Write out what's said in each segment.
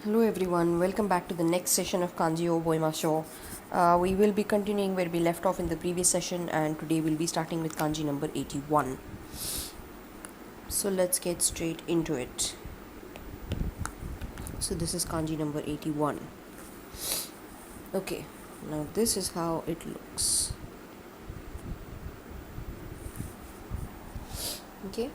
Hello everyone, welcome back to the next session of Kanji Boima Show. We will be continuing where we left off in the previous session, and today we'll be starting with Kanji number 81. So let's get straight into it. So this is Kanji number 81. Okay, now this is how it looks. Okay,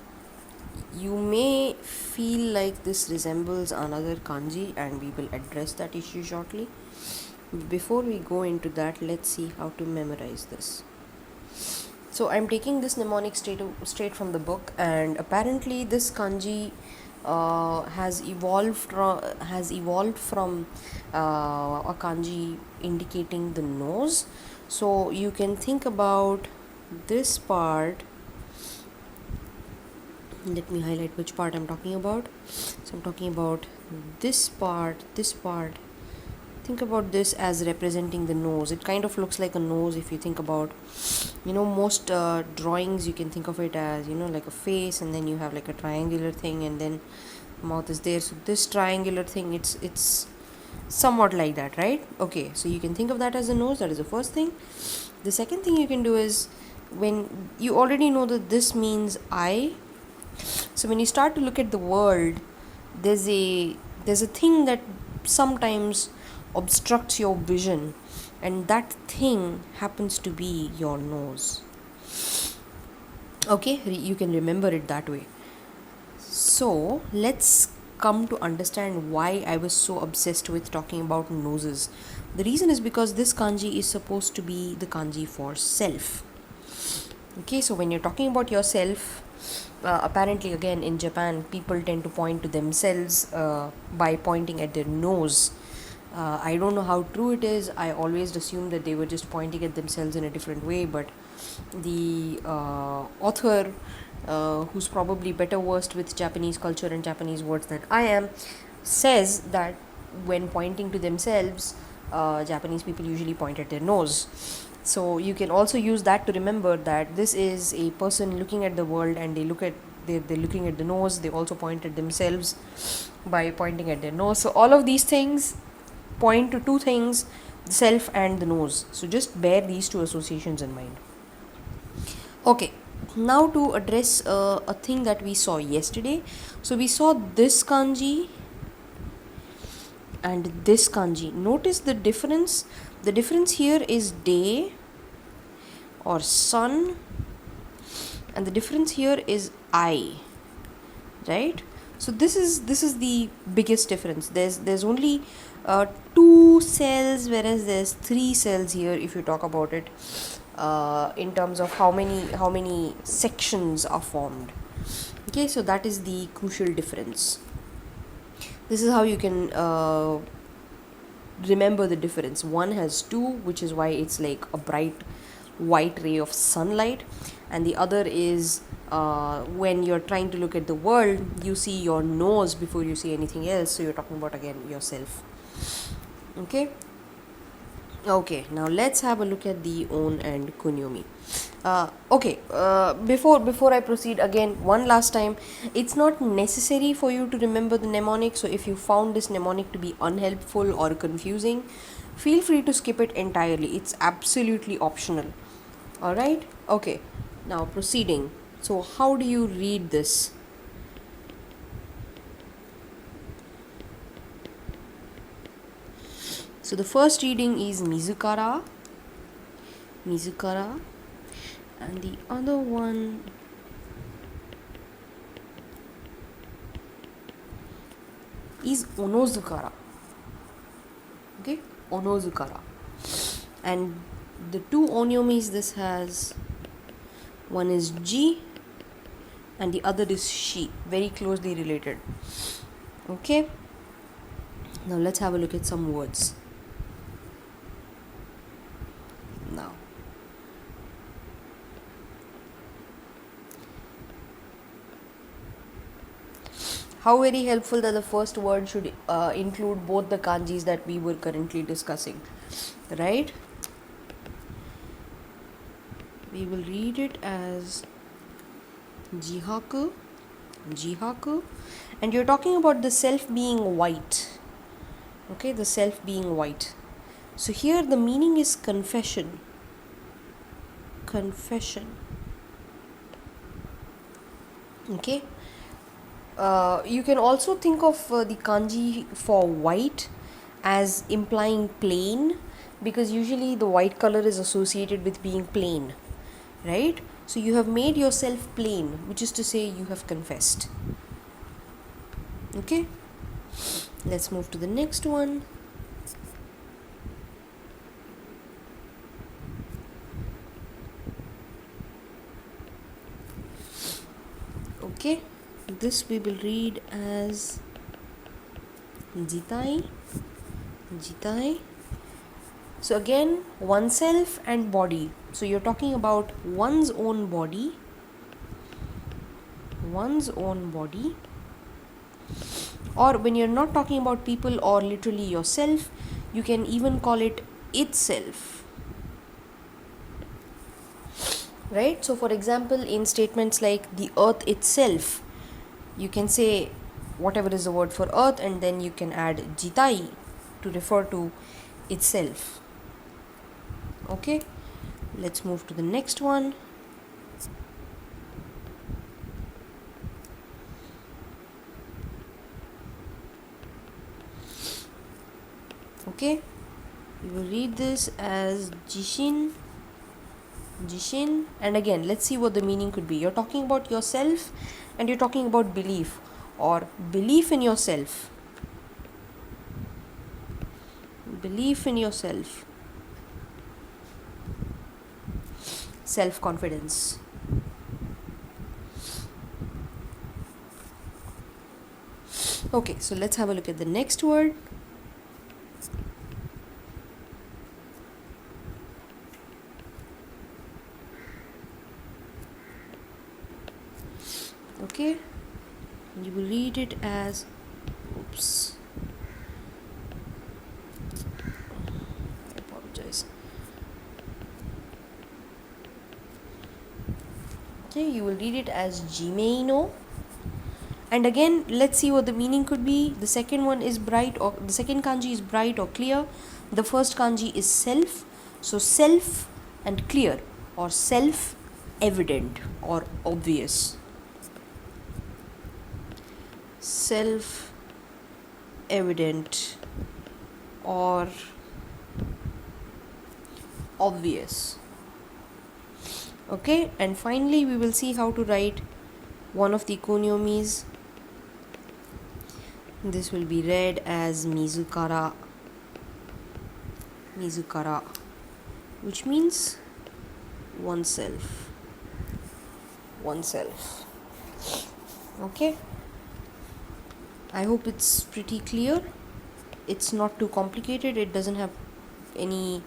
you may feel like this resembles another kanji, and we will address that issue shortly. Before we go into that, let's see how to memorize this. So I'm taking this mnemonic straight from the book, and apparently this kanji has evolved from a kanji indicating the nose. So you can think about this part. Let me highlight which part I'm talking about. So I'm talking about this part. Think about this as representing the nose. It kind of looks like a nose if you think about, most drawings, you can think of it as, like a face, and then you have like a triangular thing, and then mouth is there. So this triangular thing, it's somewhat like that, right? Okay, so you can think of that as a nose. That is the first thing. The second thing you can do is, when you already know that this means eye, so when you start to look at the world, there's a thing that sometimes obstructs your vision, and that thing happens to be your nose. Okay, you can remember it that way. So let's come to understand why I was so obsessed with talking about noses. The reason is because this kanji is supposed to be the kanji for self. Okay, so when you're talking about yourself, apparently again in Japan, people tend to point to themselves by pointing at their nose. I don't know how true it is. I always assumed that they were just pointing at themselves in a different way, but the author, who's probably better versed with Japanese culture and Japanese words than I am, says that when pointing to themselves, Japanese people usually point at their nose. So you can also use that to remember that this is a person looking at the world, and they're looking at the nose. They also point at themselves by pointing at their nose. So all of these things point to two things: the self and the nose. So just bear these two associations in mind. Okay, now to address a thing that we saw yesterday. So we saw this kanji and this kanji. Notice the difference. The difference here is day or sun, and the difference here is eye, right? So this is the biggest difference. There's only two cells, whereas there's three cells here if you talk about it in terms of how many sections are formed. Okay, so that is the crucial difference. This is how you can remember the difference. One has two, which is why it's like a bright white ray of sunlight, and the other is when you're trying to look at the world, you see your nose before you see anything else. So you're talking about again yourself. Okay, now let's have a look at the on and kunyomi. Before I proceed, again one last time, it's not necessary for you to remember the mnemonic. So if you found this mnemonic to be unhelpful or confusing, feel free to skip it entirely. It's absolutely optional. All right, okay, now proceeding. So how do you read this? So the first reading is mizukara, and the other one is onozukara. Okay, onozukara. And the two onyomis this has, one is ji and the other is she, very closely related. Okay, now let's have a look at some words. Now, how very helpful that the first word should include both the kanjis that we were currently discussing, right? We will read it as jihaku, and you're talking about the self being white, Okay, the self being white. So here the meaning is confession. Confession. Okay. You can also think of the kanji for white as implying plain, because usually the white color is associated with being plain, right? So you have made yourself plain, which is to say you have confessed. Okay, let's move to the next one. Okay, this we will read as jitai. Jitai. So again, oneself and body. So you're talking about one's own body. One's own body. Or when you're not talking about people or literally yourself, you can even call it itself. Right? So for example, in statements like the earth itself, you can say whatever is the word for earth and then you can add jitai to refer to itself. Okay, let's move to the next one. Okay, you will read this as jishin. Jishin. And again, let's see what the meaning could be. You're talking about yourself and you're talking about belief or belief in yourself. Belief in yourself. Self-confidence. Okay, so let's have a look at the next word. Okay, you will read it as oops, I apologize. Okay, you will read it as jimeino. And again, let's see what the meaning could be. The second one is bright, or the second kanji is bright or clear. The first kanji is self. So self and clear, or self evident or obvious. Self evident or obvious. Okay, and finally we will see how to write one of the kunyomis. This will be read as mizukara. Mizukara, which means oneself. Oneself. Okay, I hope it's pretty clear. It's not too complicated. It doesn't have any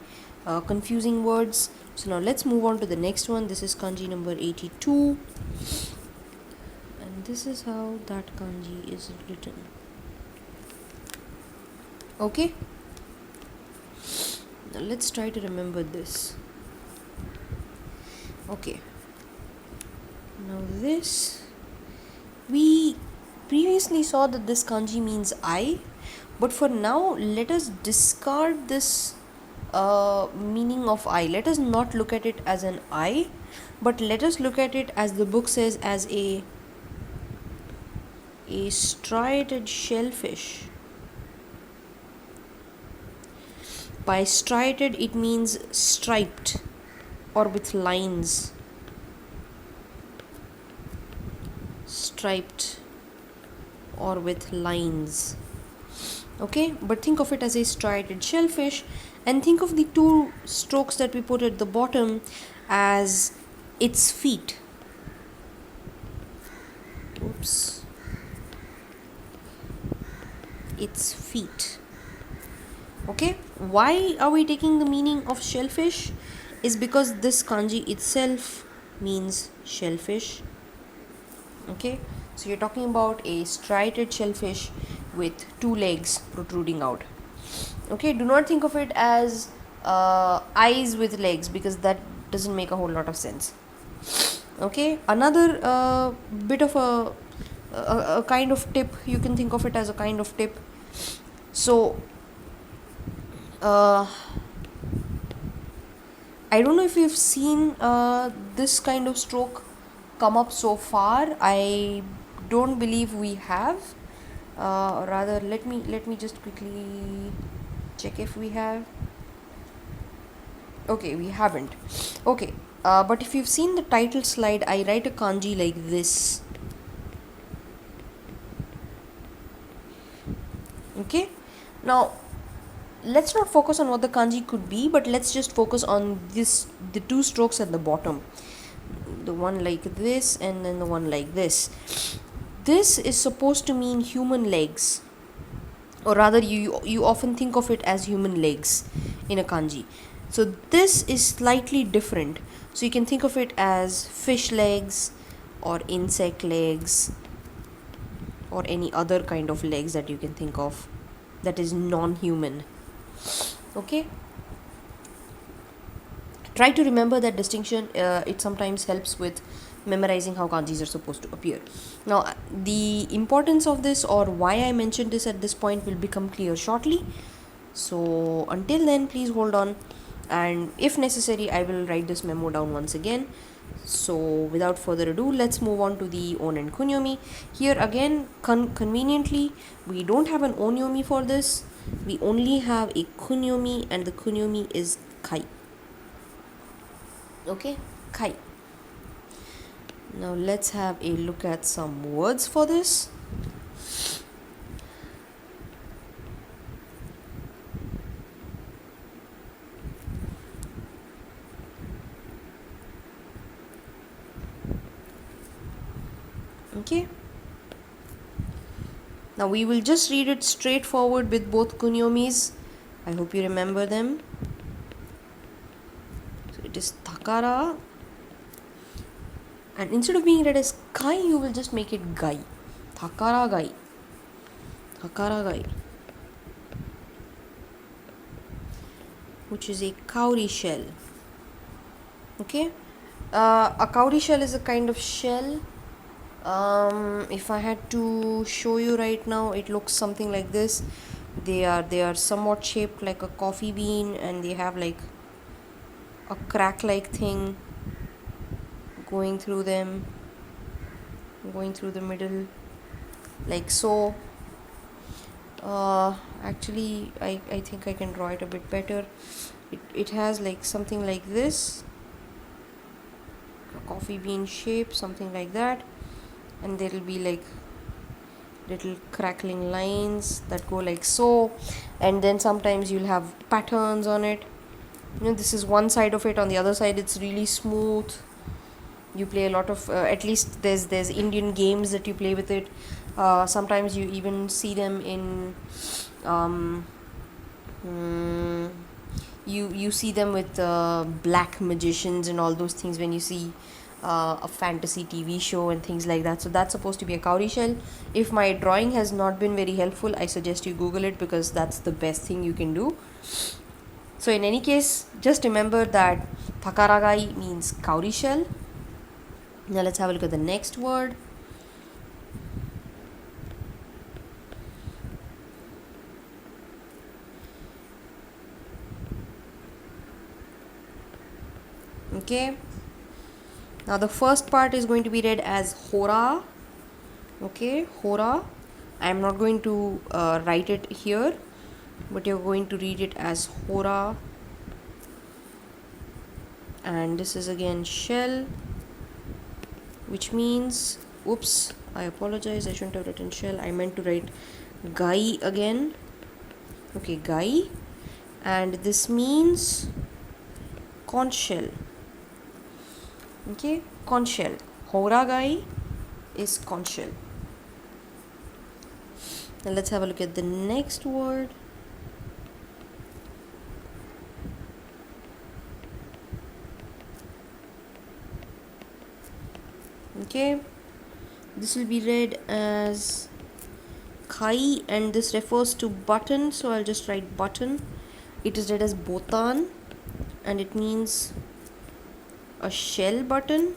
confusing words. So now let's move on to the next one. This is kanji number 82. And this is how that kanji is written. Okay. Now let's try to remember this. Okay. Now this, we previously saw that this kanji means I, but for now let us discard this meaning of I. Let us not look at it as an I, but let us look at it, as the book says, as a striated shellfish. By striated it means striped or with lines. Striped or with lines. Okay, but think of it as a striated shellfish, and think of the two strokes that we put at the bottom as its feet. Oops. Its feet. Okay, why are we taking the meaning of shellfish? Is because this kanji itself means shellfish. Okay, so you're talking about a striated shellfish with two legs protruding out. Okay, do not think of it as eyes with legs, because that doesn't make a whole lot of sense. Okay, another bit of a kind of tip, you can think of it as a kind of tip. So uh, I don't know if you've seen this kind of stroke come up so far. I don't believe we have. Rather, let me just quickly check if we have. Okay, we haven't. Okay, but if you've seen the title slide, I write a kanji like this. Okay, now let's not focus on what the kanji could be, but let's just focus on this, the two strokes at the bottom, the one like this and then the one like this. This is supposed to mean human legs, or rather you often think of it as human legs in a kanji. So this is slightly different, so you can think of it as fish legs or insect legs or any other kind of legs that you can think of that is non-human. Okay, try to remember that distinction. It sometimes helps with memorizing how kanjis are supposed to appear. Now the importance of this, or why I mentioned this at this point, will become clear shortly. So until then, please hold on, and if necessary I will write this memo down once again. So without further ado, let's move on to the on and kunyomi. Here again, conveniently, we don't have an onyomi for this. We only have a kunyomi, and the kunyomi is kai. Okay, kai. Now let's have a look at some words for this. Okay, now we will just read it straightforward with both kunyomis. I hope you remember them. So it is takara, and instead of being read as kai, you will just make it gai. Takara gai. Takara gai, which is a cowrie shell. Okay, a cowrie shell is a kind of shell. If I had to show you right now, it looks something like this. They are somewhat shaped like a coffee bean, and they have like a crack like thing going through them, going through the middle, like so. Actually, I think I can draw it a bit better. It has like something like this, a coffee bean shape, something like that, and there will be like little crackling lines that go like so, and then sometimes you'll have patterns on it. This is one side of it. On the other side, it's really smooth. You play a lot of at least there's Indian games that you play with it. Sometimes you even see them in you see them with black magicians and all those things when you see a fantasy TV show and things like that. So that's supposed to be a cowrie shell. If my drawing has not been very helpful, I suggest you Google it, because that's the best thing you can do. So in any case, just remember that takaragai means cowrie shell. Now let's have a look at the next word. Okay, now the first part is going to be read as hora. Okay, hora. I am not going to write it here, but you're going to read it as hora. And this is again shell, which means, oops, I apologize, I shouldn't have written shell. I meant to write gai again. Okay, gai, and this means conch shell. Okay, conch shell. Hora gai is conch shell. Now let's have a look at the next word. Okay, this will be read as kai, and this refers to button, so I'll just write button. It is read as botan, and it means a shell button.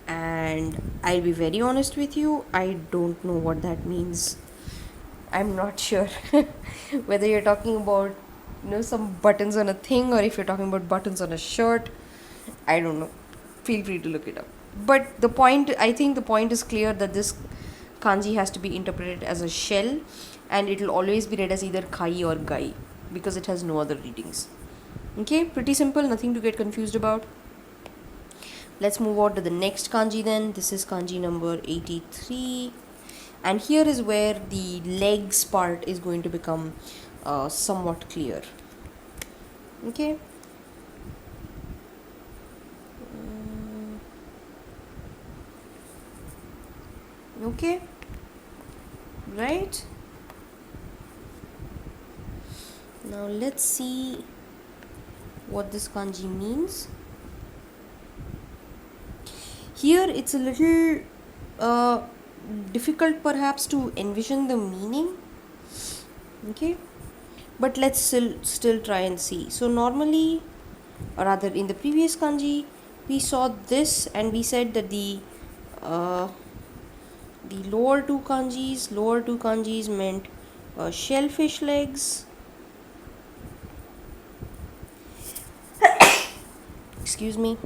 And I'll be very honest with you, I don't know what that means. I'm not sure whether you're talking about, some buttons on a thing, or if you're talking about buttons on a shirt. I don't know. Feel free to look it up. But I think the point is clear, that this kanji has to be interpreted as a shell, and it will always be read as either kai or gai, because it has no other readings. Okay, pretty simple, nothing to get confused about. Let's move on to the next kanji then. This is kanji number 83. And here is where the legs part is going to become somewhat clear. Okay. Okay. Right. Now let's see what this kanji means. Here it's a little difficult perhaps to envision the meaning. Okay, but let's still try and see. So normally, or rather in the previous kanji, we saw this and we said that the lower two kanjis meant shellfish legs. Excuse me.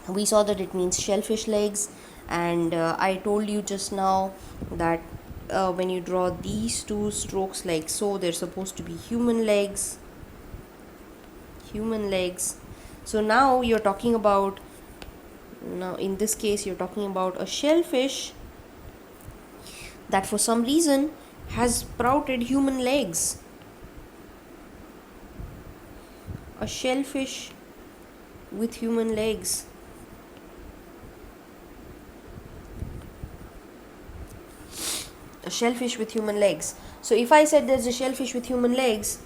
We saw that it means shellfish legs, and I told you just now that when you draw these two strokes like so, they're supposed to be human legs. So now you're talking about, now in this case you're talking about a shellfish that for some reason has sprouted human legs. A shellfish with human legs. A shellfish with human legs. So if I said there's a shellfish with human legs,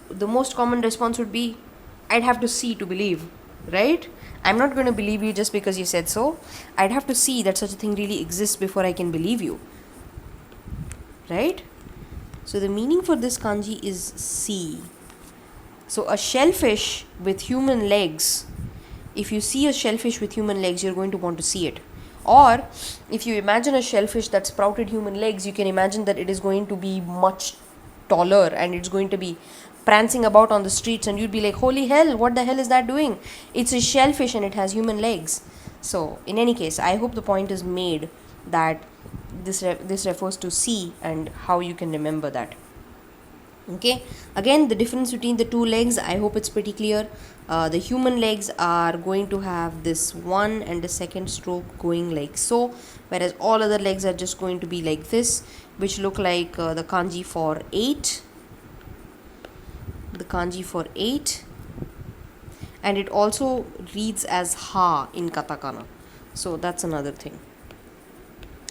the most common response would be, I'd have to see to believe, right? I'm not going to believe you just because you said so. I'd have to see that such a thing really exists before I can believe you, right? So the meaning for this kanji is see. So a shellfish with human legs, if you see a shellfish with human legs, you're going to want to see it. Or if you imagine a shellfish that sprouted human legs, you can imagine that it is going to be much taller and it's going to be prancing about on the streets, and you'd be like, holy hell, what the hell is that doing? It's a shellfish and it has human legs. So in any case, I hope the point is made that this refers to see and how you can remember that. Okay, again, the difference between the two legs, I hope it's pretty clear. The human legs are going to have this one and the second stroke going like so, whereas all other legs are just going to be like this, which look like the kanji for 8. The kanji for 8. And it also reads as ha in katakana. So that's another thing.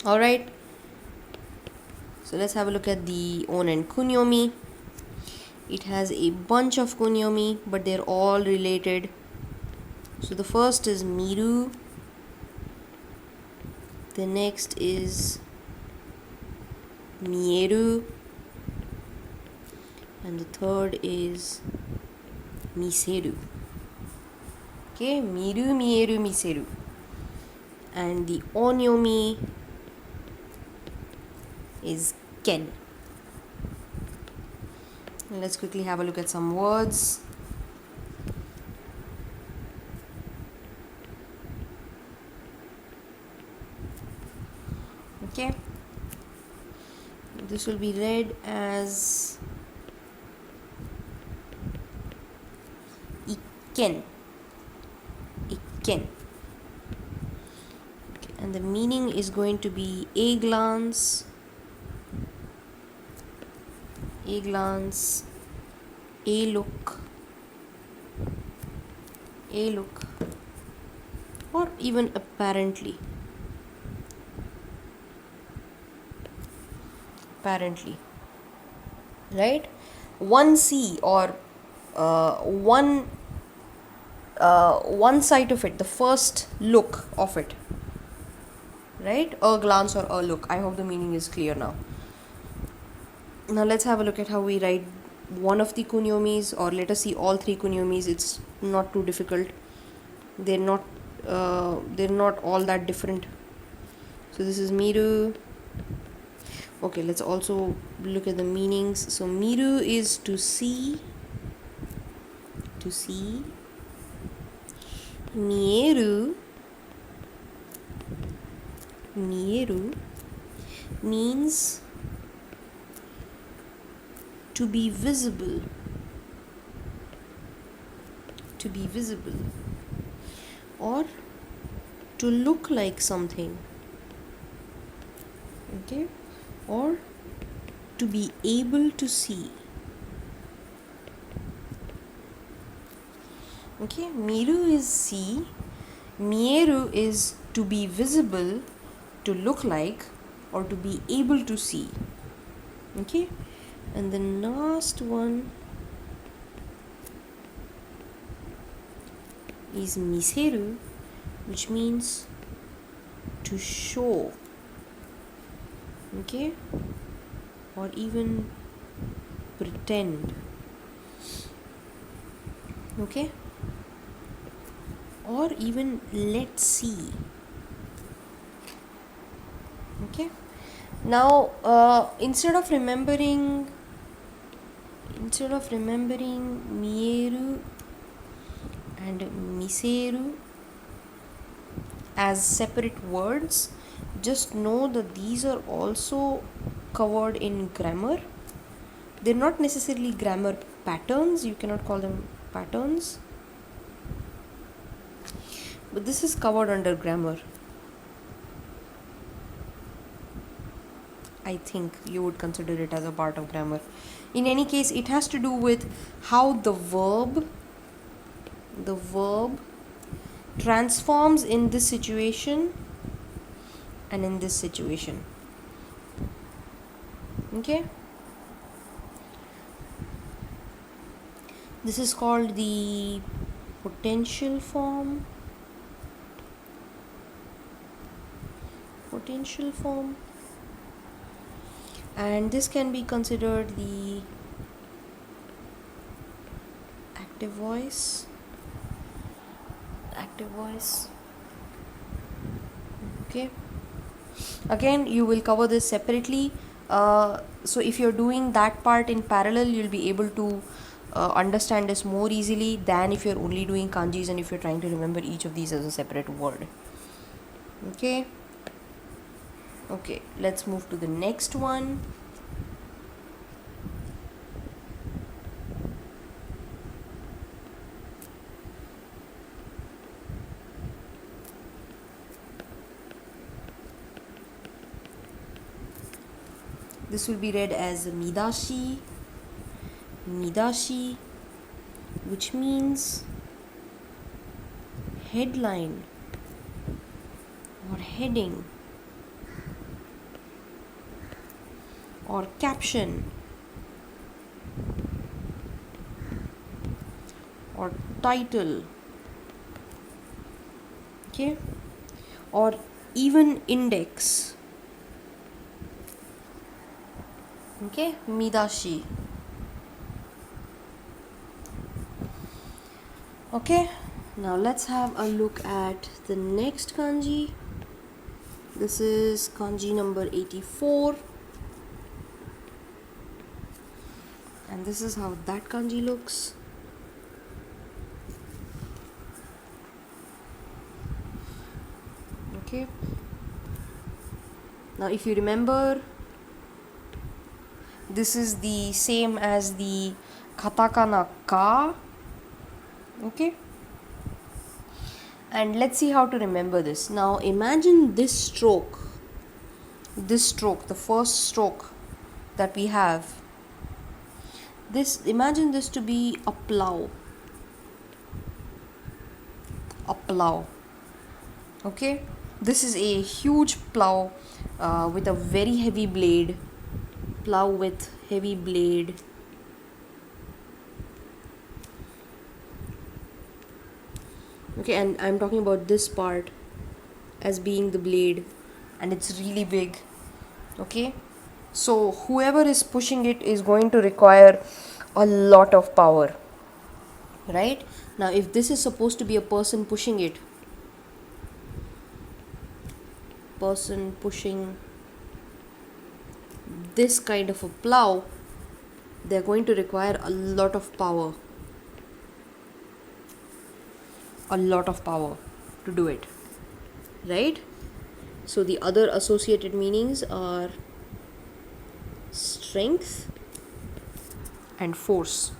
Alright. So let's have a look at the on and kunyomi. It has a bunch of kunyomi, but they're all related. So the first is miru. The next is mieru. And the third is miseru. Okay, miru, mieru, miseru. And the onyomi is ken. Let's quickly have a look at some words. Okay, this will be read as ikken. Okay, and the meaning is going to be a glance, a look, or even apparently, right? One see, or one sight of it, the first look of it, right? A glance or a look. I hope the meaning is clear now. Now let's have a look at how we write one of the kunyomis, or let us see all three kunyomis. It's not too difficult. They're not all that different. So this is miru. Okay, let's also look at the meanings. So miru is to see, to see. Mieru, mieru means to be visible, to be visible, or to look like something, okay, or to be able to see. Okay, miru is see, mieru is to be visible, to look like, or to be able to see. Okay, and the last one is miseru, which means to show, okay, or even pretend, okay, or even let's see. Okay, now instead of remembering mieru and miseru as separate words, just know that these are also covered in grammar. They're not necessarily grammar patterns, you cannot call them patterns, but this is covered under grammar. I think you would consider it as a part of grammar. In any case, it has to do with how the verb transforms in this situation and in this situation. Okay, this is called the potential form. And this can be considered the active voice. Okay, again you will cover this separately, so if you're doing that part in parallel, you'll be able to understand this more easily than if you're only doing kanjis and if you're trying to remember each of these as a separate word. Okay, let's move to the next one. This will be read as midashi, which means headline or heading or caption or title, okay, or even index. Okay, midashi. Okay, now let's have a look at the next kanji. This is kanji number 84, and this is how that kanji looks. Okay, now if you remember, this is the same as the katakana ka. Okay, and let's see how to remember this. Now imagine this stroke, the first stroke that we have. Imagine this to be a plow. Okay, this is a huge plow with a very heavy blade. Plow with heavy blade. Okay, and I'm talking about this part as being the blade, and it's really big. Okay, so whoever is pushing it is going to require a lot of power, right? Now if this is supposed to be a person pushing it, person pushing this kind of a plow, they're going to require a lot of power. A lot of power to do it. Right? So the other associated meanings are strength and force.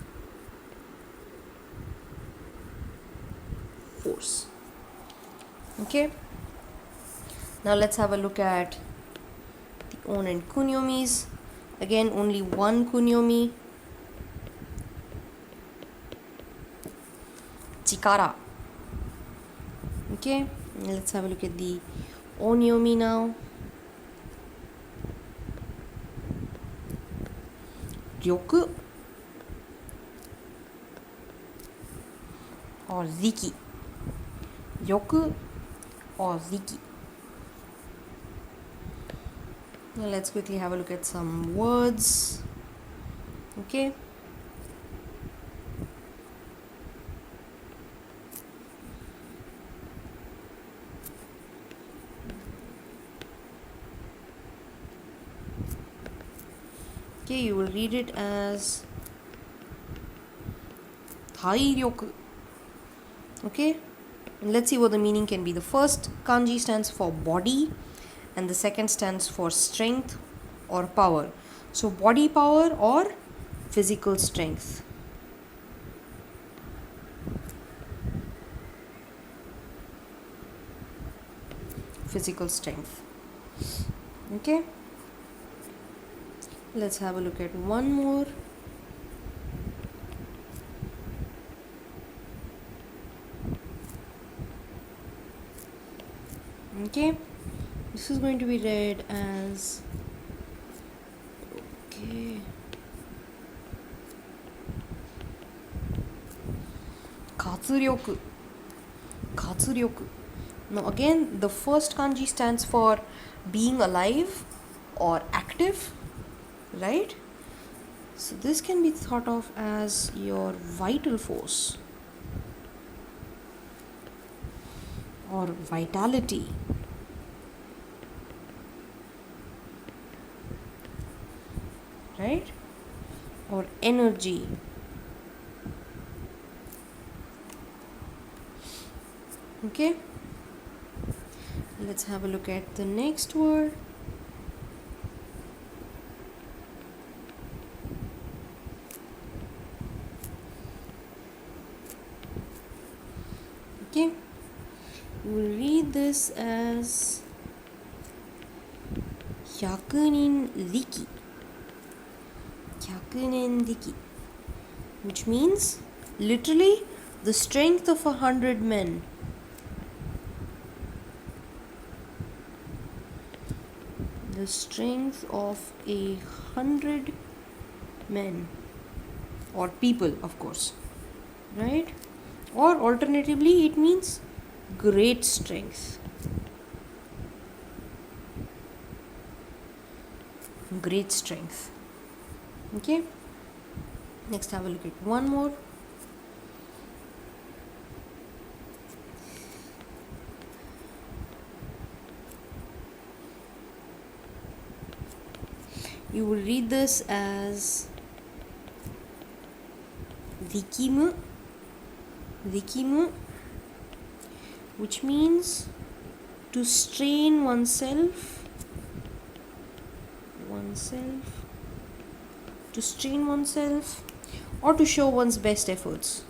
Force. Okay? Now let's have a look at the on and kunyomis. Again, only one kunyomi. Chikara. Okay? Let's have a look at the onyomi now. Ryoku or Riki. Ryoku or Riki. Now let's quickly have a look at some words. Okay. Okay, you will read it as Tairyoku. Okay, and let's see what the meaning can be. The first kanji stands for body, and the second stands for strength or power. So, body power or physical strength. Physical strength. Okay, let's have a look at one more. Okay, this is going to be read as Katsuryoku. Katsuryoku. Now again, the first kanji stands for being alive or active, right? So this can be thought of as your vital force or vitality. Right? Or energy. Okay? Let's have a look at the next word. Okay? We will read this as Hyakunin Riki. Hyakunin Riki, which means literally the strength of 100 men. The strength of 100 men or people, of course, right? Or alternatively, it means great strength. Great strength. Okay, next have a look at one more. You will read this as Rikimu, which means to strain oneself, to strain oneself, or to show one's best efforts.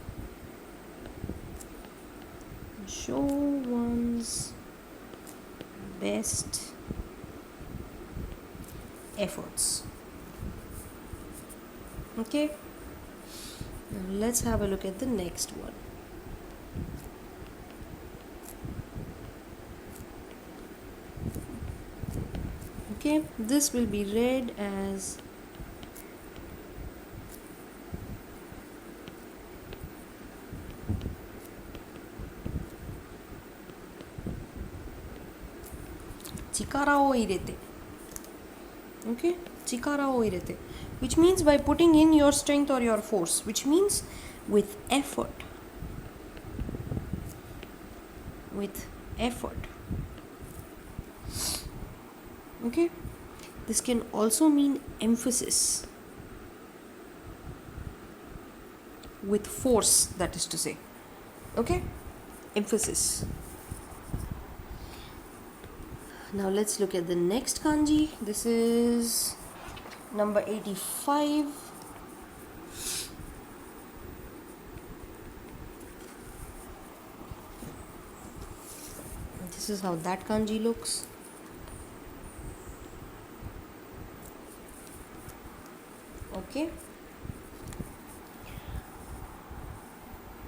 Show one's best efforts. Okay, now let's have a look at the next one. Okay, this will be read as chikara o irete. Okay, chikara o irete, which means by putting in your strength or your force, which means with effort. With effort. Okay, This can also mean emphasis, with force, that is to say. Okay, emphasis. Now let's look at the next kanji. This is number 85. This is how that kanji looks. Okay.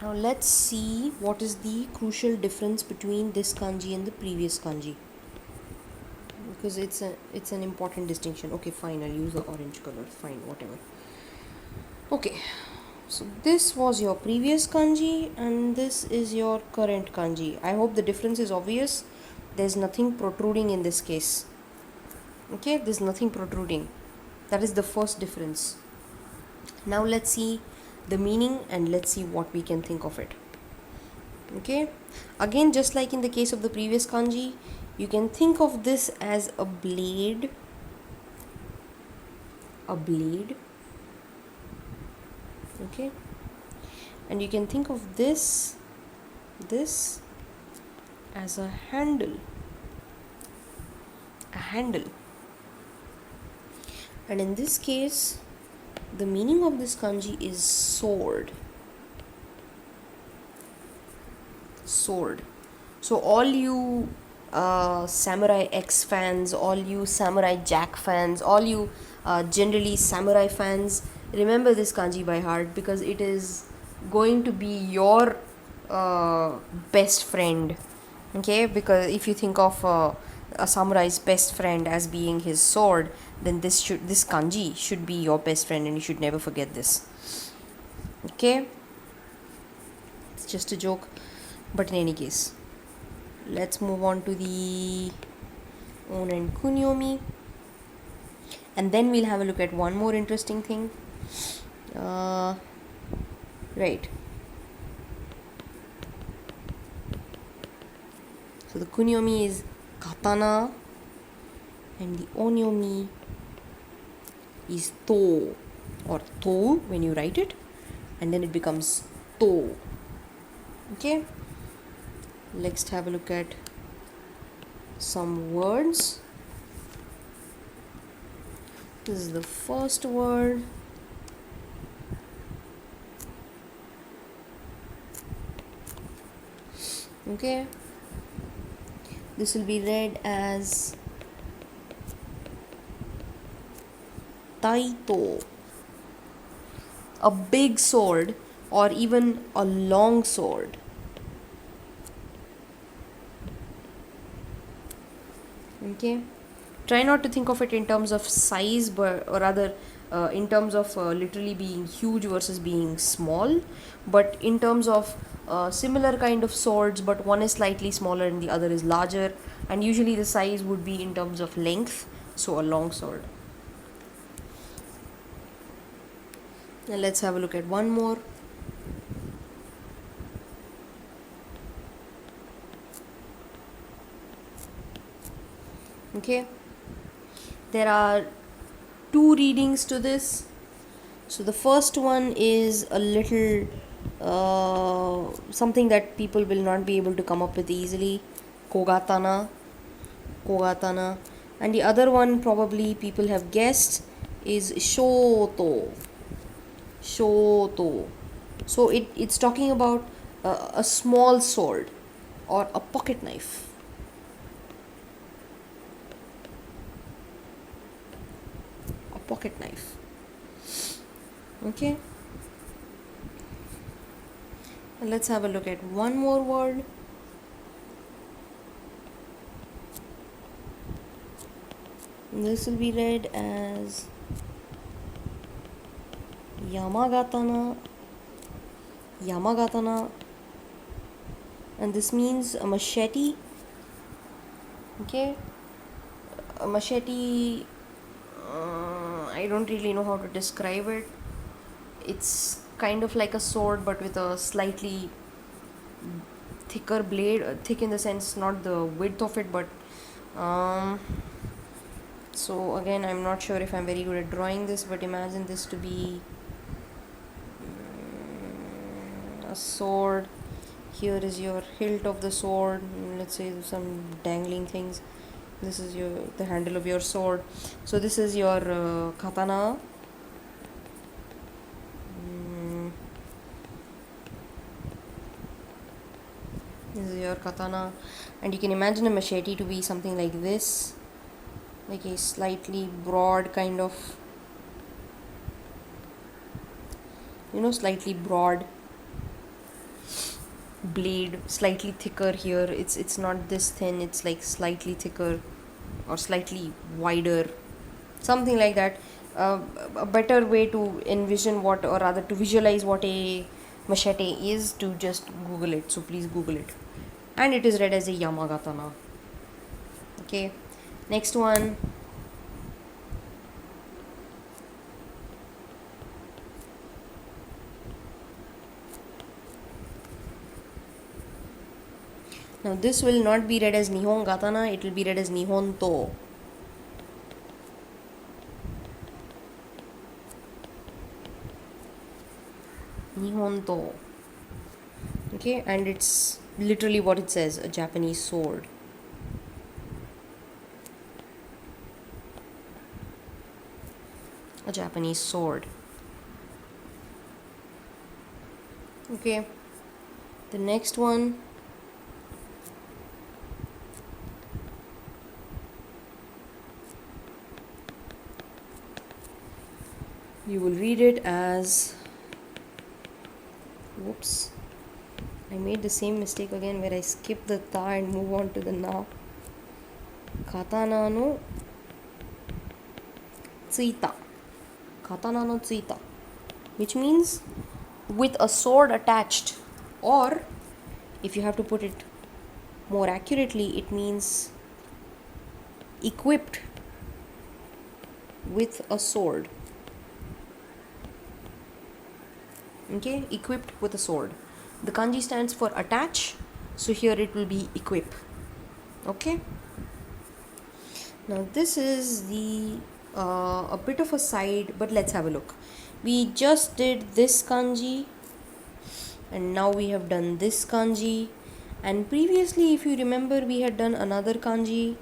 Now let's see what is the crucial difference between this kanji and the previous kanji, because it's an important distinction. Okay, fine, I'll use the orange color. Fine, whatever. Okay, so this was your previous kanji and this is your current kanji. I hope the difference is obvious. There's nothing protruding in this case. Okay, there's nothing protruding. That is the first difference. Now let's see the meaning and let's see what we can think of it. Okay, again, just like in the case of the previous kanji, you can think of this as a blade. Okay, and you can think of this as a handle. And in this case, the meaning of this kanji is sword. So all you Samurai X fans, all you Samurai Jack fans, all you generally samurai fans, remember this kanji by heart, because it is going to be your best friend. Okay, because if you think of a samurai's best friend as being his sword, then this kanji should be your best friend and you should never forget this. Okay, it's just a joke, but in any case, let's move on to the on and kunyomi, and then we'll have a look at one more interesting thing. Right, so the kunyomi is katana and the onyomi is to, or to when you write it, and then it becomes to. Okay, let's have a look at some words. This is the first word. Okay, this will be read as taito, a big sword or even a long sword. Okay, try not to think of it in terms of size, but or rather in terms of literally being huge versus being small, but in terms of similar kind of swords, but one is slightly smaller and the other is larger, and usually the size would be in terms of length, so a long sword. Now let's have a look at one more. Okay, there are two readings to this. So the first one is a little something that people will not be able to come up with easily, kogatana, and the other one probably people have guessed is shoto. So it's talking about a small sword or a pocket knife. Okay, and let's have a look at one more word. This will be read as yamagatana, and this means a machete. Okay, a machete, I don't really know how to describe it. It's kind of like a sword but with a slightly thicker blade, thick in the sense not the width of it, but So again, I'm not sure if I'm very good at drawing this, but imagine this to be a sword. Here is your hilt of the sword, let's say some dangling things. This is the handle of your sword. So this is your katana. This is your katana, and you can imagine a machete to be something like this, like a slightly broad kind of, slightly broad blade, slightly thicker here. It's not this thin, it's like slightly thicker or slightly wider, something like that. A better way to envision what, or rather to visualize what a machete is, to just Google it. So please Google it. And it is read as a Yamagatana. Okay, next one. Now this will not be read as Nihon Gatana, it will be read as Nihon To. Nihon To. Okay, and it's literally what it says, a Japanese sword. A Japanese sword. Okay, the next one. You will read it as, whoops, I made the same mistake again where I skip the ta and move on to the na. Katana no tsuita. Katana no tsuita, which means with a sword attached, or if you have to put it more accurately, it means equipped with a sword. Okay, equipped with a sword. The kanji stands for attach, so here it will be equip. Okay, now this is the a bit of a side, but let's have a look. We just did this kanji, and now we have done this kanji, and previously, if you remember, we had done another kanji.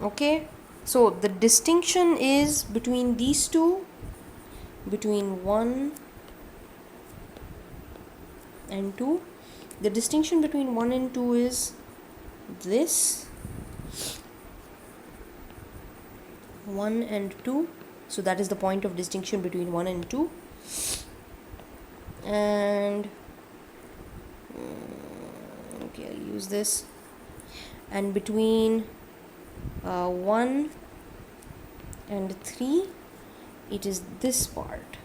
Okay, so the distinction is between these two, between 1 and 2. The distinction between 1 and 2 is this, 1 and 2. So that is the point of distinction between 1 and 2. And okay, I'll use this. And between 1 and 3, it is this part.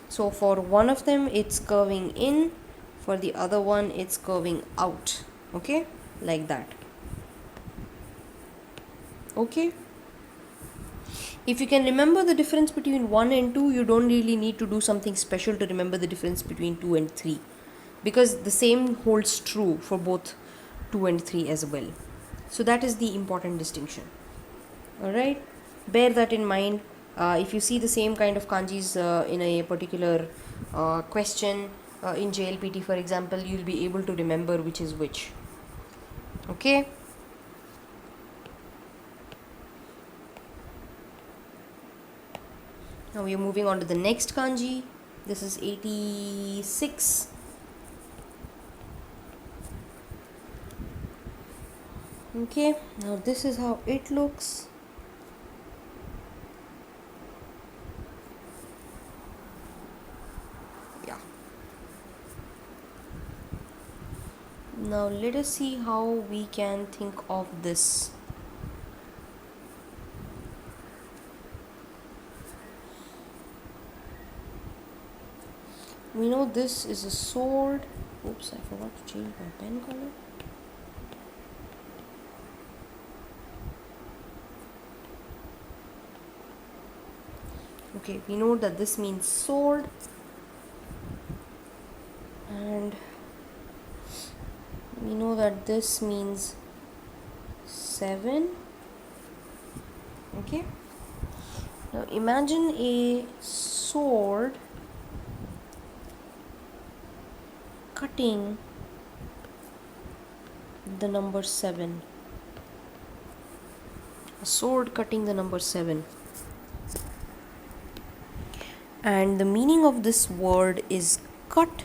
So for one of them it's curving in, for the other one it's curving out. Okay, like that. Okay, if you can remember the difference between 1 and 2, you don't really need to do something special to remember the difference between 2 and 3, because the same holds true for both 2 and 3 as well. So that is the important distinction. Alright, bear that in mind. If you see the same kind of kanjis in a particular question in JLPT, for example, you'll be able to remember which is which. Okay, now we are moving on to the next kanji. This is 86. Okay, now this is how it looks. Yeah. Now let us see how we can think of this. We know this is a sword. Oops, I forgot to change my pen color. Okay, we know that this means sword, and we know that this means 7. Okay, now imagine a sword cutting the number 7. A sword cutting the number 7. And the meaning of this word is cut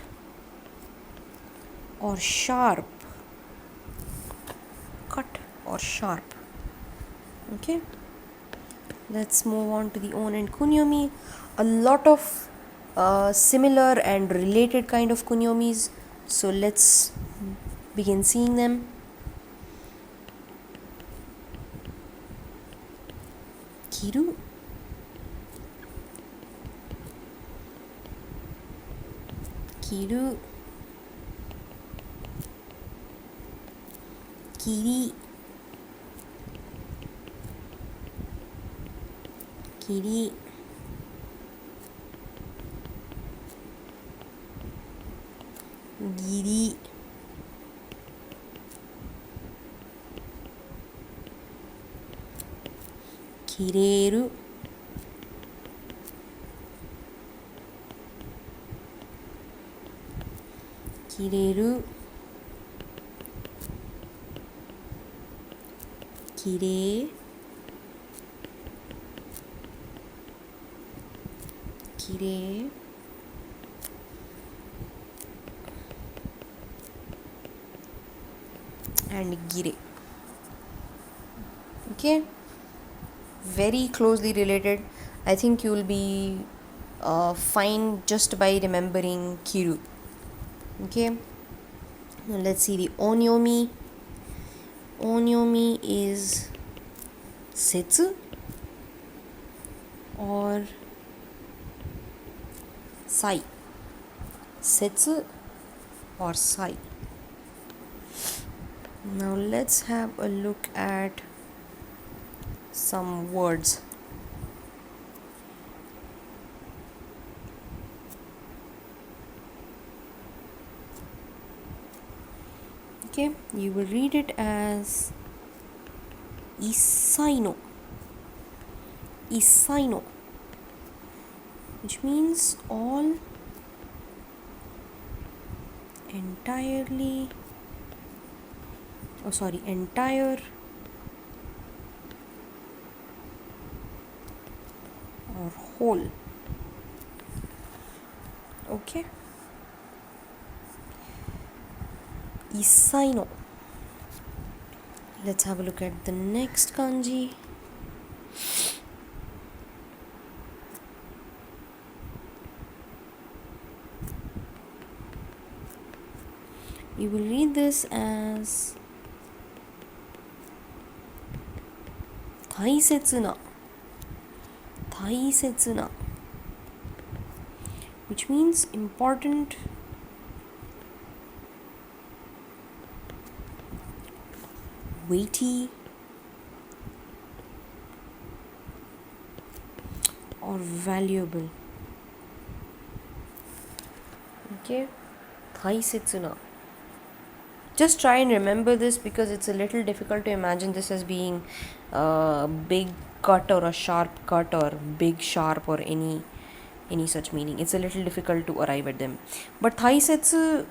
or sharp. Cut or sharp. Okay, let's move on to the on and kunyomi. A lot of similar and related kind of kunyomis, so let's begin seeing them. Kiru, kiru, kiri, kiri, giri, kireru, kireru, kire, kire, and gire. Okay, very closely related. I think you will be fine just by remembering kiru. Okay, now let's see the onyomi. Onyomi is setsu or sai. Setsu or sai. Now let's have a look at some words. Okay, you will read it as isaino. Isaino, which means all, entirely, entire, or whole. Okay, isaino. Let's have a look at the next kanji. You will read this as taisetsuna. Taisetsuna, which means important, weighty, or valuable. Okay, taisetsuna. Just try and remember this because it's a little difficult to imagine this as being a big cut or a sharp cut or big sharp or any such meaning. It's a little difficult to arrive at them. But taisetsu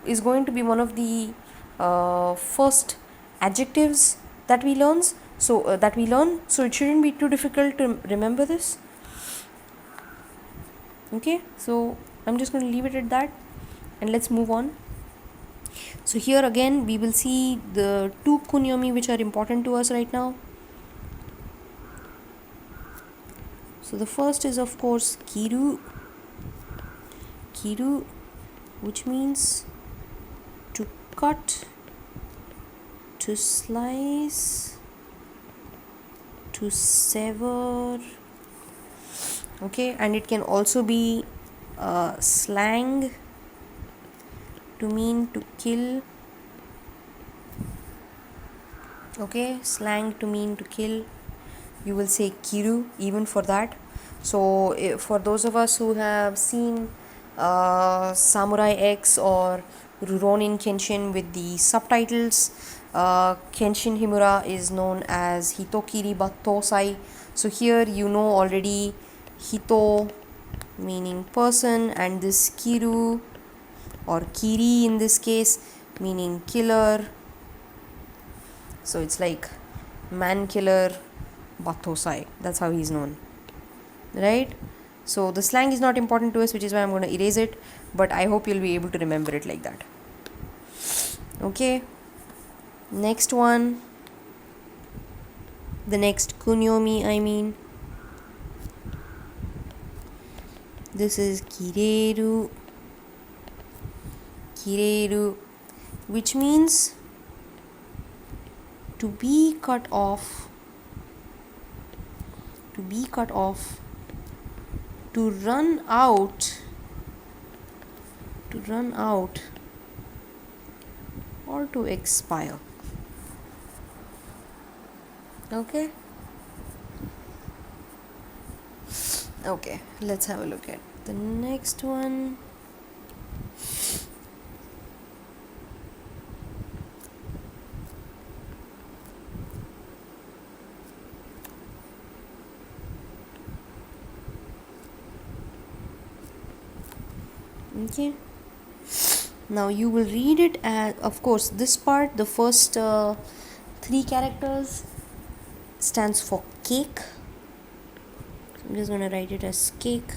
is going to be one of the first adjectives that we learn. So it shouldn't be too difficult to remember this. Okay, so I'm just going to leave it at that and let's move on. So here again we will see the two kunyomi which are important to us right now. So the first is of course kiru. Kiru, which means to cut, to slice, to sever. Okay, and it can also be slang to mean to kill. Okay, slang to mean to kill. You will say kiru even for that. So for those of us who have seen Samurai X or Rurouni Kenshin with the subtitles, Kenshin Himura is known as Hitokiri Battosai. So here you know already Hito meaning person, and this Kiru or Kiri in this case meaning killer. So it's like man killer Battosai. That's how he's known. Right? So the slang is not important to us, which is why I'm going to erase it, but I hope you'll be able to remember it like that. Okay. Next one. The next kunyomi, I mean. This is kireru. Kireru, which means to be cut off. To be cut off. To run out. To run out. Or to expire. Okay. Okay, let's have a look at the next one. Okay, now you will read it as, of course, this part, the first 3 characters stands for cake. So I'm just going to write it as cake,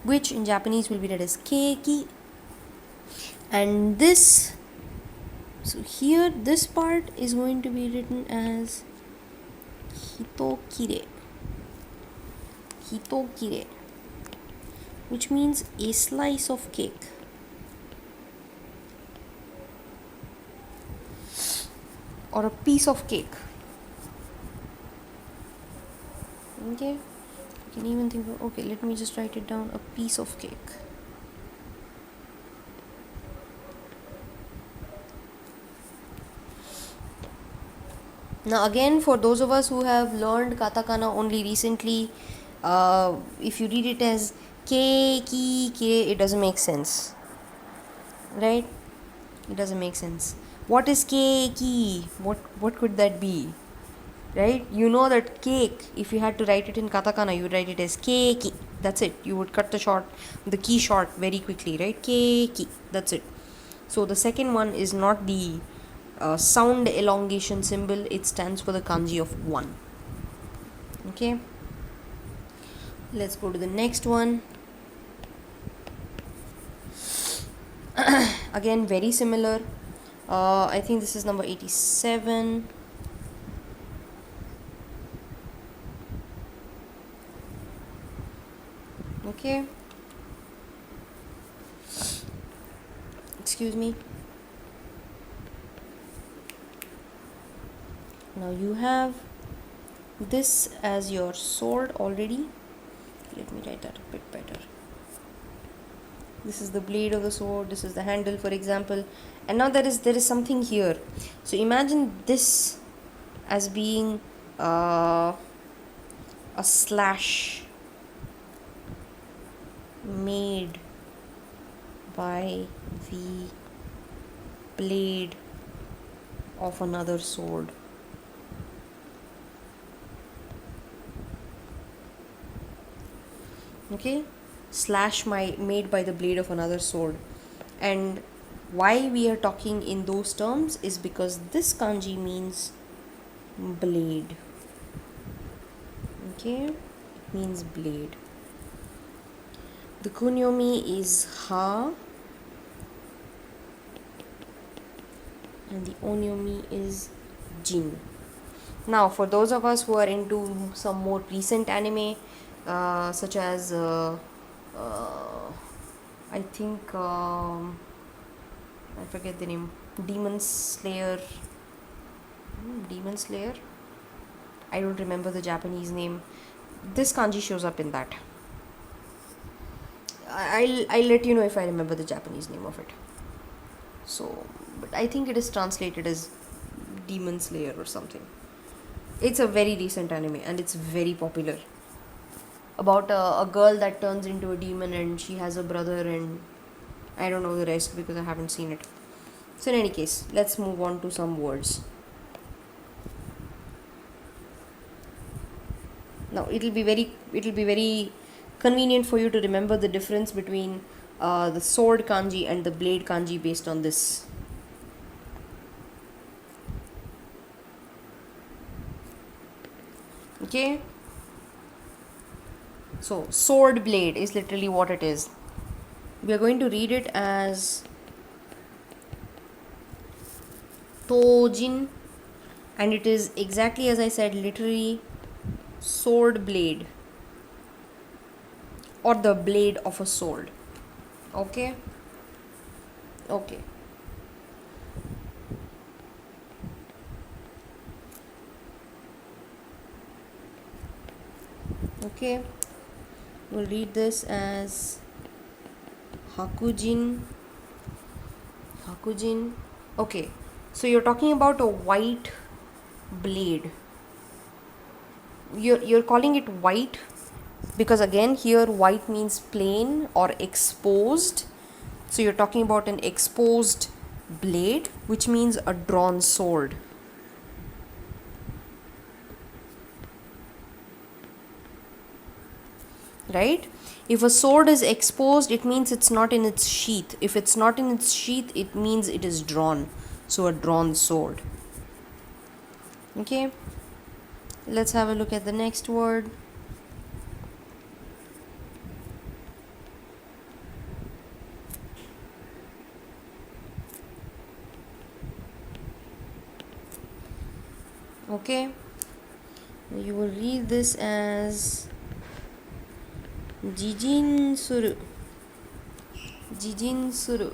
which in Japanese will be read as keiki. And this, so here this part is going to be written as hitokire. Hitokire, which means a slice of cake. Or a piece of cake. Okay, you can even think of, okay, let me just write it down, a piece of cake. Now again, for those of us who have learned katakana only recently, if you read it as keiki, it doesn't make sense, right? It doesn't make sense. What is keiki? What could that be? Right? You know that cake, if you had to write it in katakana, you would write it as keiki. That's it. You would cut the key short very quickly, right? Keiki. That's it. So the second one is not the sound elongation symbol. It stands for the kanji of 1. Okay. Let's go to the next one. Again, very similar. I think this is number 87. Okay. Excuse me. Now you have this as your sword already. Let me write that a bit better. This is the blade of the sword, this is the handle, for example, and now there is something here. So imagine this as being a slash made by the blade of another sword. Okay, slash made by the blade of another sword. And why we are talking in those terms is because this kanji means blade. Okay, it means blade. The kunyomi is ha, and the onyomi is jin. Now for those of us who are into some more recent anime, such as I think I forget the name, Demon Slayer. I don't remember the Japanese name. This kanji shows up in that. I'll let you know if I remember the Japanese name of it. So, but I think it is translated as Demon Slayer or something. It's a very recent anime and it's very popular. About a girl that turns into a demon and she has a brother, and I don't know the rest because I haven't seen it. So in any case, let's move on to some words. Now it'll be very convenient for you to remember the difference between the sword kanji and the blade kanji based on this. Okay, so sword blade is literally what it is. We are going to read it as tojin, and it is exactly as I said, literally sword blade or the blade of a sword. Okay, okay. Okay, we'll read this as hakujin. Hakujin. Okay, so you're talking about a white blade. You're calling it white because again here white means plain or exposed. So you're talking about an exposed blade, which means a drawn sword. Right? If a sword is exposed, it means it's not in its sheath. If it's not in its sheath, it means it is drawn. So a drawn sword. Okay, let's have a look at the next word. Okay, you will read this as jijin suru. Jijin suru.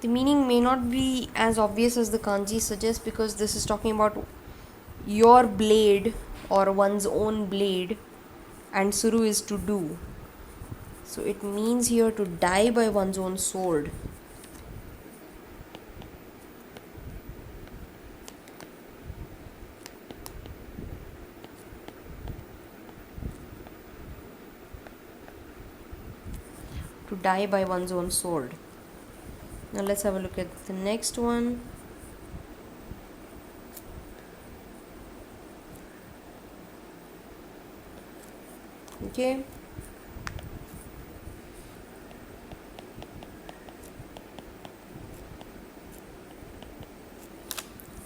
The meaning may not be as obvious as the kanji suggests because this is talking about your blade or one's own blade, and suru is to do. So it means here to die by one's own sword. To die by one's own sword. Now let's have a look at the next one. Okay.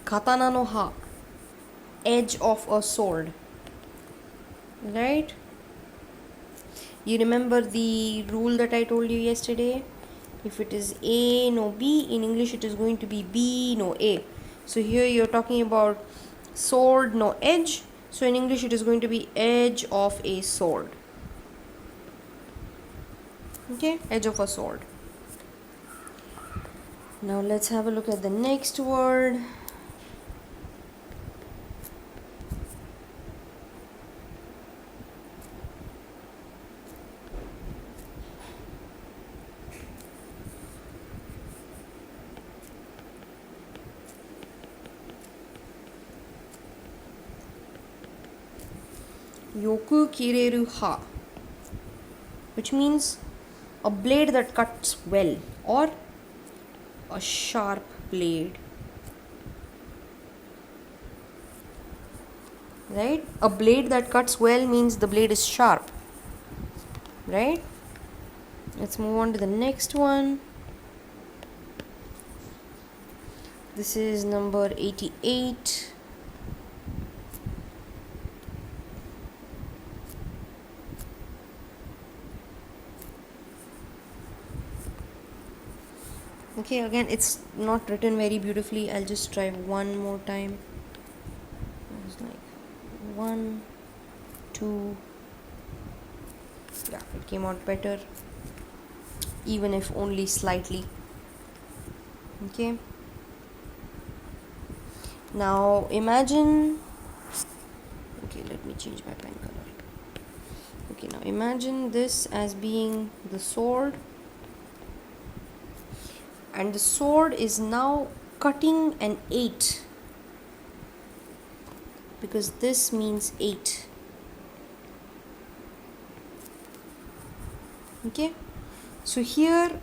Katana no ha, edge of a sword. Right? You remember the rule that I told you yesterday? If it is A, no B, in English it is going to be B, no A. So here you're talking about sword, no edge. So in English it is going to be edge of a sword. Okay, edge of a sword. Now let's have a look at the next word. Yoku kireru ha, which means a blade that cuts well or a sharp blade. Right? A blade that cuts well means the blade is sharp. Right? Let's move on to the next one. This is number 88. Okay, again it's not written very beautifully. I'll just try one more time. It's like 1, 2. Yeah, it came out better, even if only slightly. Okay, now imagine, okay, let me change my pen color. Okay, now imagine this as being the sword, and the sword is now cutting an 8 because this means 8. Okay, so here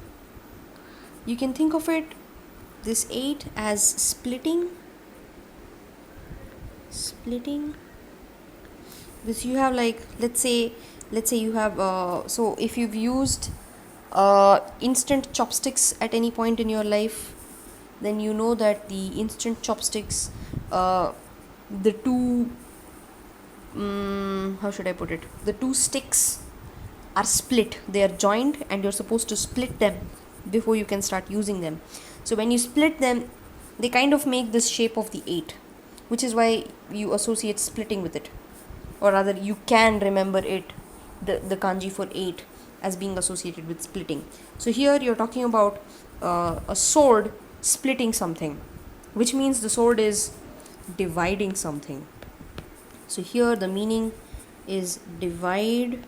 you can think of it, this 8 as splitting, This you have, like, let's say you have, so if you've used instant chopsticks at any point in your life, then you know that the instant chopsticks, the two, how should I put it, the two sticks are split, they are joined, and you're supposed to split them before you can start using them. So when you split them, they kind of make this shape of the 8, which is why you associate splitting with it, or rather you can remember it, the kanji for 8, as being associated with splitting. So here you're talking about a sword splitting something, which means the sword is dividing something. So here the meaning is divide.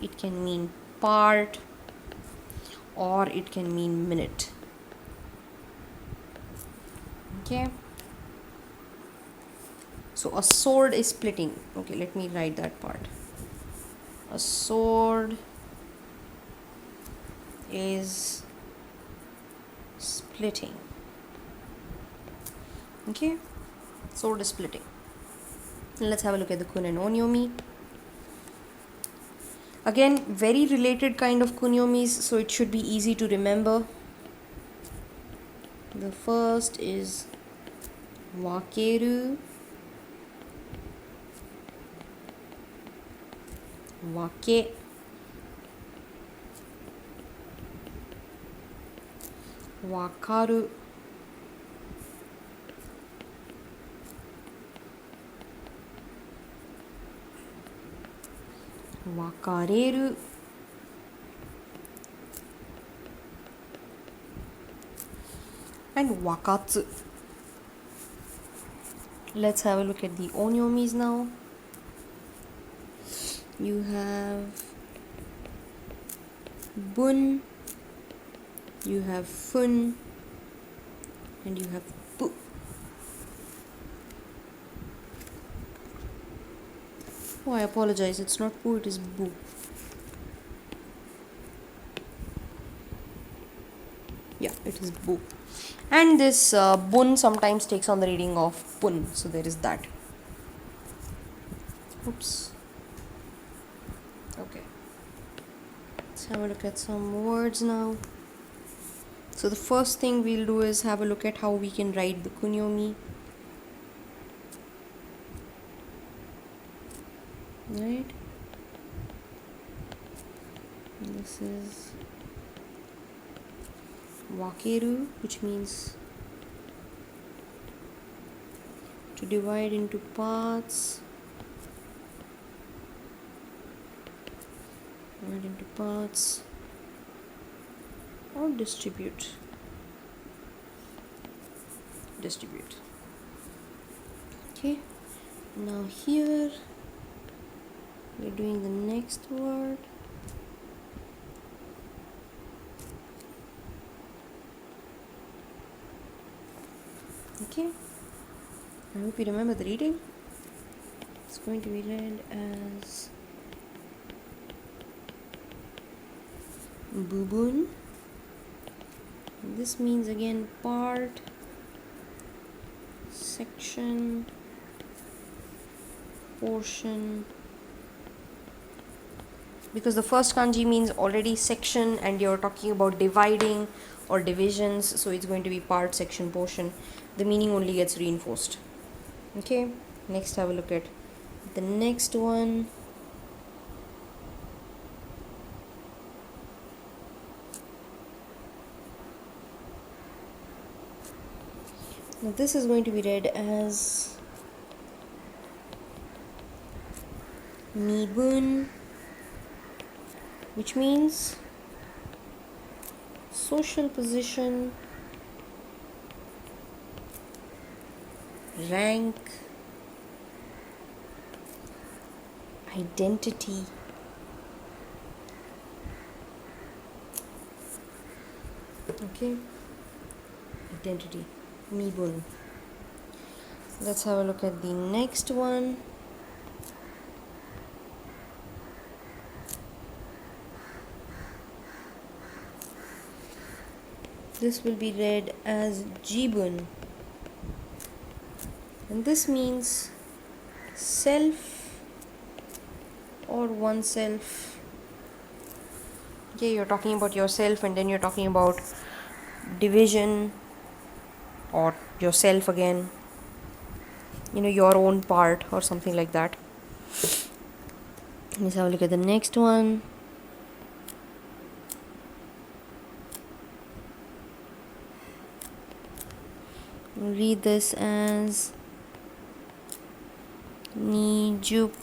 It can mean part, or it can mean minute. Okay, so a sword is splitting. Okay, let me write that part. A sword is splitting. Okay, sword is splitting. Let's have a look at the kun and onyomi. Again, very related kind of kunyomis, so it should be easy to remember. The first is wakeru. Wake. Wakaru. Wakareru. And wakatsu. Let's have a look at the onyomis now. You have bun, you have fun, and you have bu. Oh, I apologize, it's not bu, it is bu. Yeah, it is bu. And this bun sometimes takes on the reading of pun, so there is that. Oops. Okay. Let's have a look at some words now. So the first thing we'll do is have a look at how we can write the kunyomi. Right? This is wakeru, which means to divide into parts. Divide into parts or distribute. Distribute. Okay. Now here we're doing the next word. Okay, I hope you remember the reading. It's going to be read as bubun. This means again part, section, portion, because the first kanji means already section and you're talking about dividing or divisions, so it's going to be part, section, portion. The meaning only gets reinforced. Okay, next have a look at the next one. Now this is going to be read as Nibun, which means social position, rank, identity, okay, identity, Mibun. Let's have a look at the next one. This will be read as Jibun, and this means self or oneself. Okay, you're talking about yourself and then you're talking about division or yourself again, your own part or something like that. Let's have a look at the next one. Read this as Nijupun.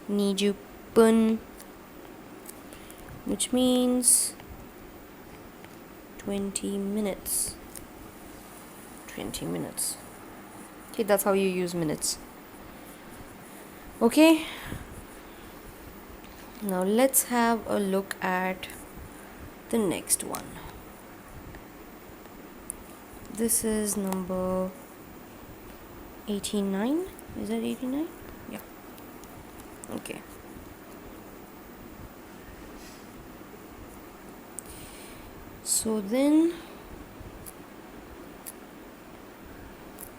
Nijupun, which means 20 minutes. 20 minutes. Okay, that's how you use minutes. Okay, now let's have a look at the next one. This is number 89. Is that 89? Yeah. Okay. So then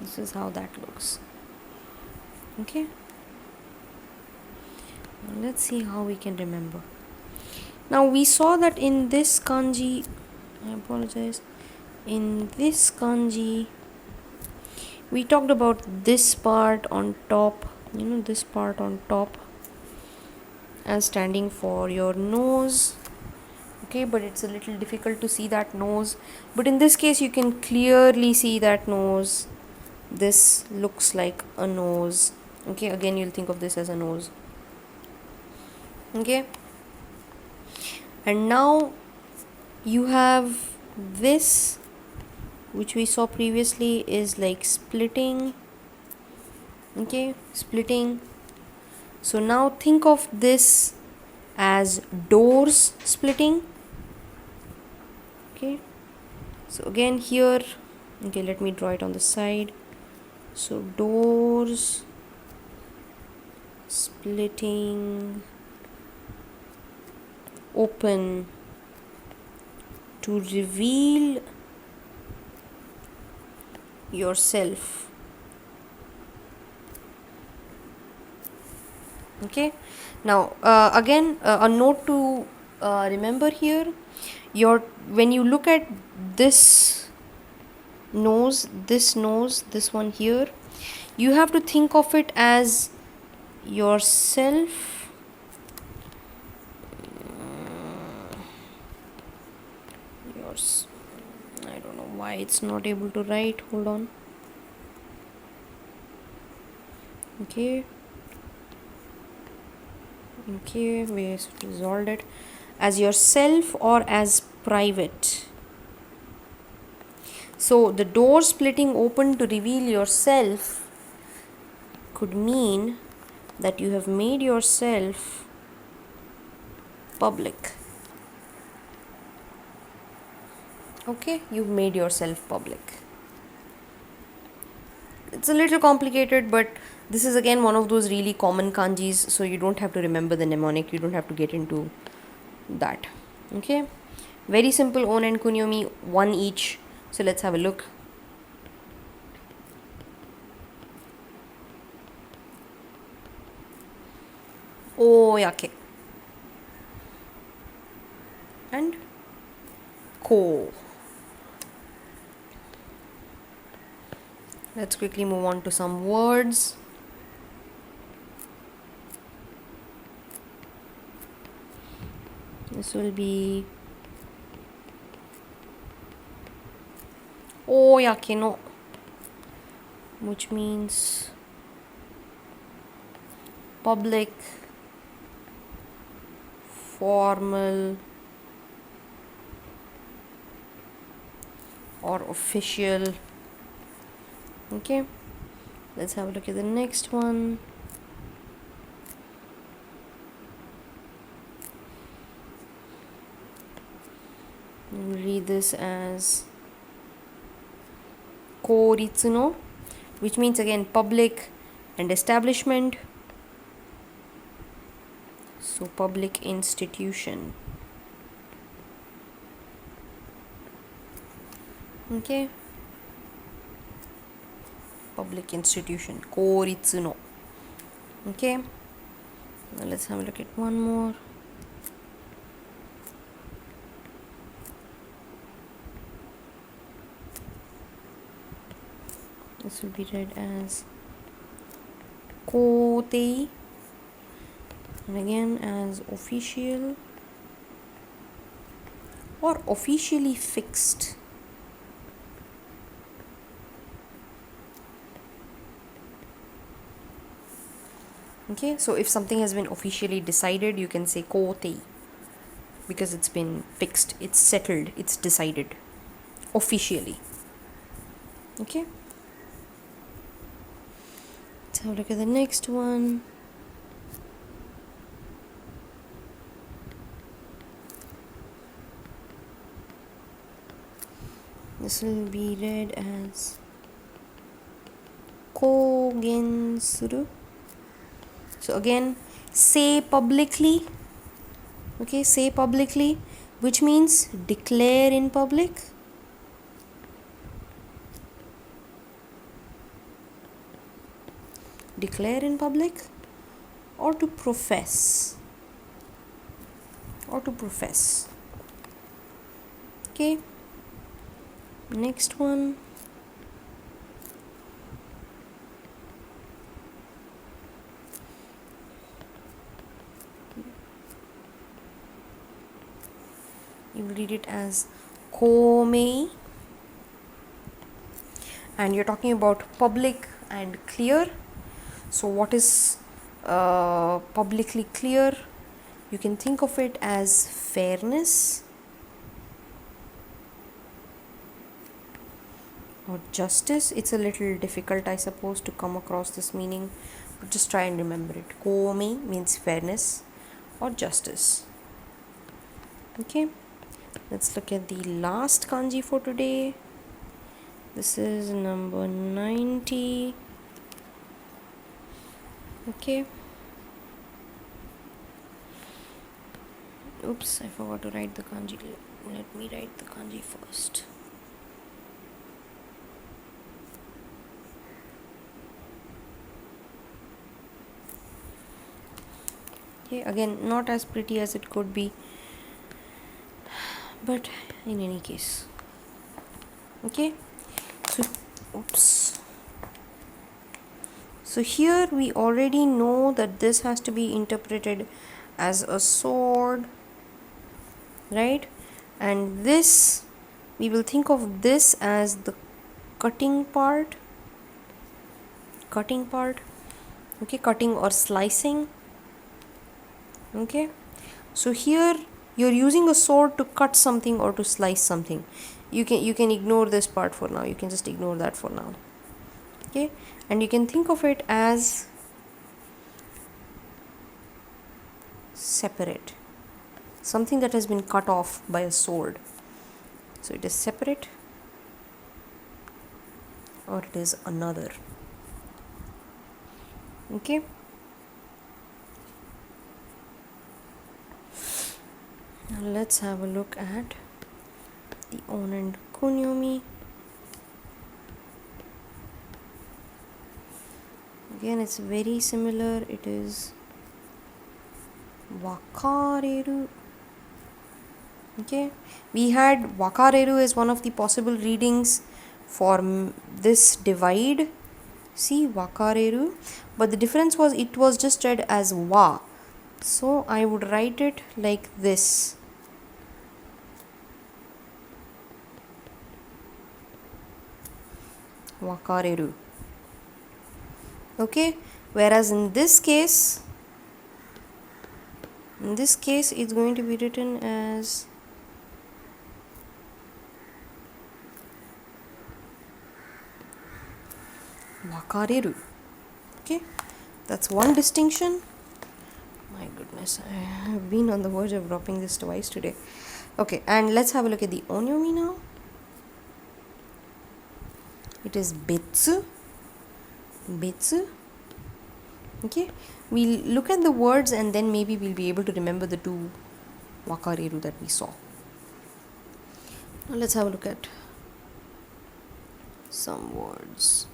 this is how that looks. Okay. Now let's see how we can remember. Now we saw that in this kanji, in this kanji we talked about this part on top, this part on top as standing for your nose. Okay, but it's a little difficult to see that nose, but in this case you can clearly see that nose. This looks like a nose. Okay, again you'll think of this as a nose. Okay, and now you have this, which we saw previously is like splitting. Okay, splitting. So now think of this as doors splitting. Okay, so again here, okay, let me draw it on the side. So doors splitting open to reveal yourself. Okay, now again a note to remember here, when you look at this nose, this one here, you have to think of it as yourself. I don't know why it's not able to write. Hold on. Okay, we resolved it as yourself or as private. So the door splitting open to reveal yourself could mean that you have made yourself public. Okay, you've made yourself public. It's a little complicated, but this is again one of those really common kanjis, so you don't have to remember the mnemonic, you don't have to get into that. Okay, very simple on and kunyomi, one each. So let's have a look. Oyake and ko. Let's quickly move on to some words. This will be oyake no, which means public, formal or official. Okay, let's have a look at the next one. Read this as koritsuno, which means again public and establishment. So public institution. Okay, public institution. Koritsu no. Okay. Now let's have a look at one more. This will be read as kotei, and again as official or officially fixed. Okay, so if something has been officially decided, you can say kotei because it's been fixed, it's settled, it's decided officially. Okay, let's have a look at the next one. This will be read as kogen suru. So again, say publicly. Okay, say publicly, which means declare in public. Declare in public, or to profess. Okay, next one. You will read it as komei, and you're talking about public and clear. So what is publicly clear? You can think of it as fairness or justice. It's a little difficult, I suppose, to come across this meaning, but just try and remember it. Komei means fairness or justice. Okay, let's look at the last kanji for today. This is number 90. Okay. Oops, I forgot to write the kanji. Let me write the kanji first. Okay, again, not as pretty as it could be, but in any case. Okay, so oops. So here we already know that this has to be interpreted as a sword, right? And this, we will think of this as the cutting part. Okay, cutting or slicing. Okay, so here you're using a sword to cut something or to slice something. You can ignore this part for now. You can just ignore that for now. Okay, and you can think of it as separate, something that has been cut off by a sword. So it is separate or it is another. Okay, now let's have a look at the on and kunyomi. Again, it's very similar. It is wakareru. Okay, we had wakareru as one of the possible readings for this divide. See, wakareru, but the difference was it was just read as wa. So I would write it like this. Wakareru. Okay, whereas in this case it's going to be written as wakareru. Okay, that's one distinction. My goodness, I have been on the verge of dropping this twice today. Okay, and let's have a look at the onyomi now. It is betsu. Okay, we'll look at the words and then maybe we'll be able to remember the two wakareru that we saw. Now let's have a look at some words.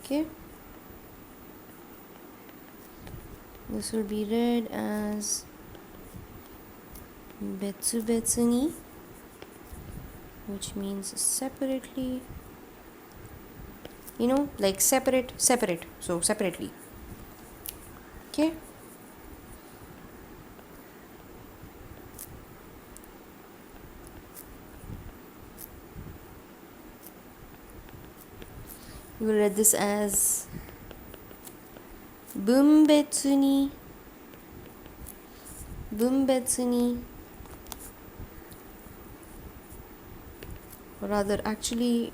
Okay, this will be read as betsu betsu ni, which means separately, like separate, so separately. Okay, we will read this as bunbetsu ni, or rather, actually,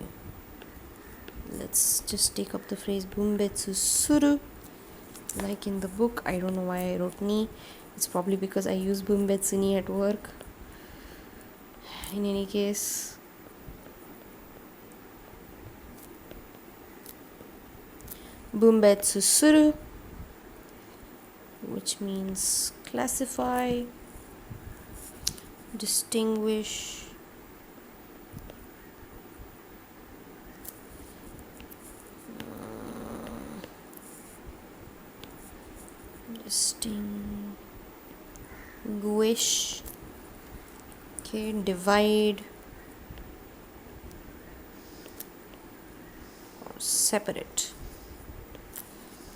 let's just take up the phrase bunbetsu suru, like in the book. I don't know why I wrote ni. It's probably because I use bunbetsu ni at work. In any case, bunbetsu suru, which means classify, distinguish, okay, divide, or separate.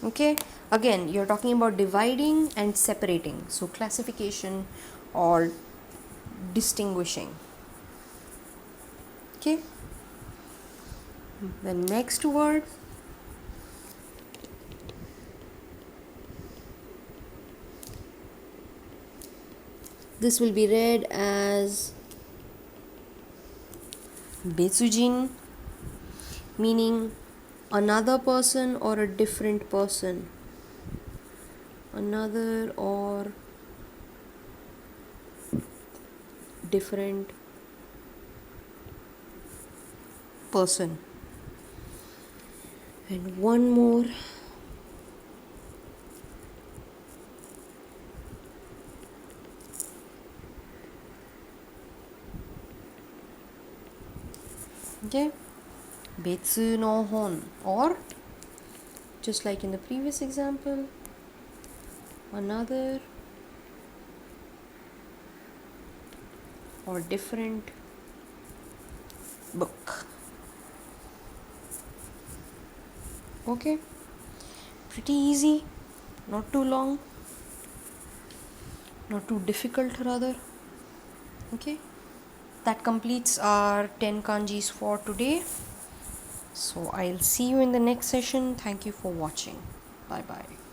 Okay, again, you're talking about dividing and separating, so classification or distinguishing. Okay, the next word, this will be read as betsujin, meaning another person or a different person, another or different person. And one more, okay, betsu no hon, or just like in the previous example, another or different book. Okay, pretty easy, not too long, not too difficult rather. Okay, that completes our 10 kanjis for today. So I'll see you in the next session. Thank you for watching. Bye bye.